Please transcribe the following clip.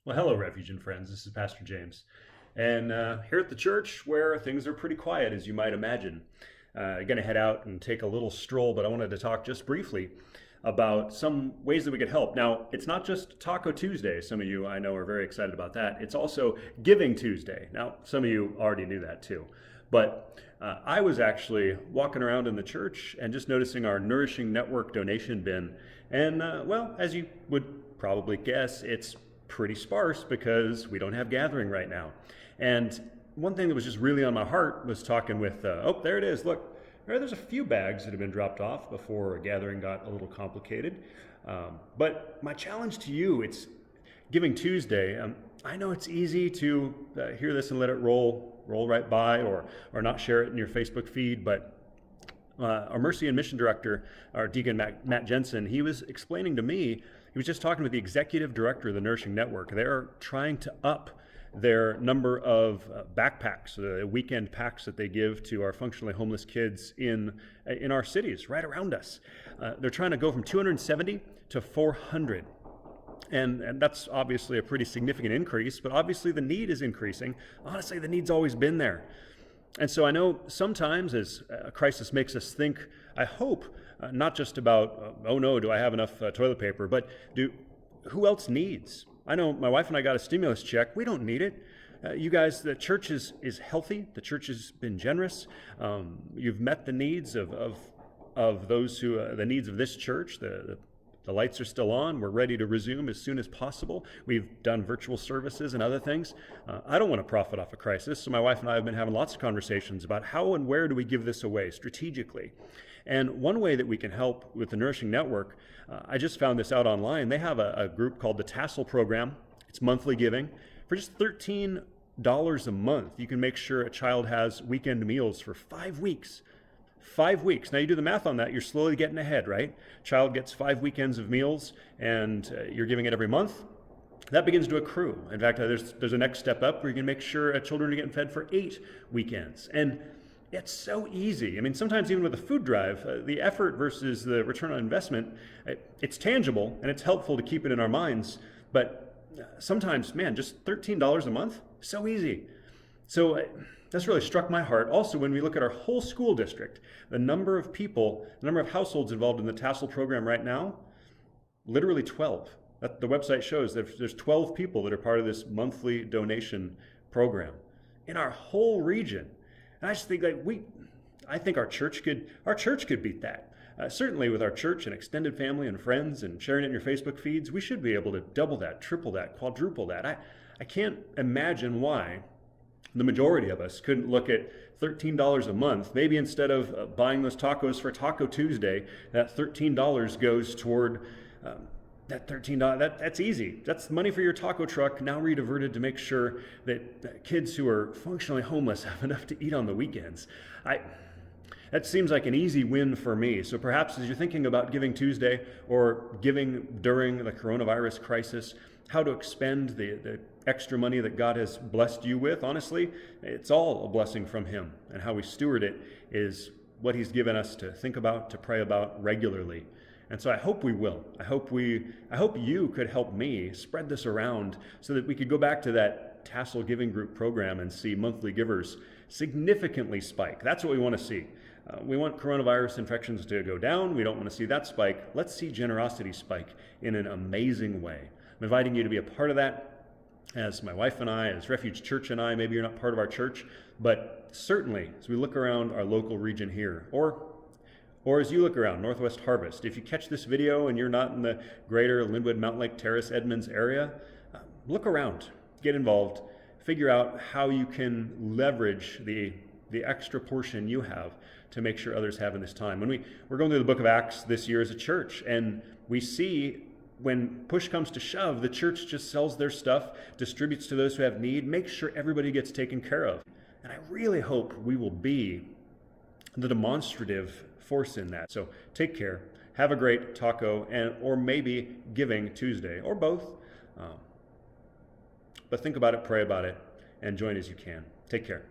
Well, hello, Refuge and friends. This is Pastor James. And here at the church, where things are pretty quiet, as you might imagine, going to head out and take a little stroll, but I wanted to talk just briefly about some ways that we could help. Now, it's not just Taco Tuesday. Some of you I know are very excited about that. It's also Giving Tuesday. Now, some of you already knew that too. But I was actually walking around in the church and just noticing our Nourishing Network donation bin. And, well, as you would probably guess, it's pretty sparse because we don't have gathering right now. And one thing that was just really on my heart was talking with, oh, there it is. Look, there's a few bags that have been dropped off before gathering got a little complicated. But my challenge to you, it's Giving Tuesday. I know it's easy to hear this and let it roll right by, or not share it in your Facebook feed, but our Mercy and Mission Director, our Deacon Matt Jensen, he was explaining to me, he was just talking with the Executive Director of the Nourishing Network. They're trying to up their number of backpacks, the weekend packs that they give to our functionally homeless kids in our cities, right around us. They're trying to go from 270 to 400. And that's obviously a pretty significant increase, but obviously the need is increasing. Honestly, the need's always been there. And so I know sometimes as a crisis makes us think, I hope, not just about, oh no, do I have enough toilet paper, but who else needs? I know my wife and I got a stimulus check. We don't need it. You guys, the church is healthy. The church has been generous. You've met the needs of those who, the needs of this church. The lights are still on. We're ready to resume as soon as possible. We've done virtual services and other things. I don't want to profit off a crisis, so my wife and I have been having lots of conversations about how and where do we give this away strategically. And one way that we can help with the Nourishing Network, I just found this out online. They have a group called the Tassel Program. It's monthly giving. For just $13 a month, you can make sure a child has weekend meals for 5 weeks. 5 weeks. Now you do the math on that, you're slowly getting ahead, right? Child gets 5 weekends of meals and you're giving it every month. That begins to accrue. In fact, there's a next step up where you can make sure children are getting fed for 8 weekends. And it's so easy. I mean, sometimes even with a food drive, the effort versus the return on investment, it's tangible and it's helpful to keep it in our minds. But sometimes, man, just $13 a month, so easy. So that's really struck my heart. Also, when we look at our whole school district, the number of people, the number of households involved in the Tassel program right now, literally 12. The website shows that there's 12 people that are part of this monthly donation program in our whole region. And I just think I think our church could beat that. Certainly with our church and extended family and friends and sharing it in your Facebook feeds, we should be able to double that, triple that, quadruple that. I can't imagine why the majority of us couldn't look at $13 a month. Maybe instead of buying those tacos for Taco Tuesday, that $13 goes toward that $13. That's easy. That's money for your taco truck, now rediverted to make sure that kids who are functionally homeless have enough to eat on the weekends. That seems like an easy win for me. So perhaps as you're thinking about Giving Tuesday or giving during the coronavirus crisis, how to expend the extra money that God has blessed you with, honestly, it's all a blessing from Him. And how we steward it is what He's given us to think about, to pray about regularly. And so I hope we will. I hope you could help me spread this around so that we could go back to that Tassel Giving Group program and see monthly givers significantly spike. That's what we want to see. We want coronavirus infections to go down. We don't want to see that spike. Let's see generosity spike in an amazing way. I'm inviting you to be a part of that as my wife and I, as Refuge Church and I. Maybe you're not part of our church, but certainly as we look around our local region here, or as you look around Northwest Harvest, if you catch this video and you're not in the greater Linwood, Mountain Lake Terrace, Edmonds area, look around, get involved, figure out how you can leverage the extra portion you have to make sure others have in this time. When we're going through the book of Acts this year as a church, and we see when push comes to shove, the church just sells their stuff, distributes to those who have need, makes sure everybody gets taken care of. And I really hope we will be the demonstrative force in that. So take care, have a great taco, or maybe Giving Tuesday, or both. But think about it, pray about it, and join as you can. Take care.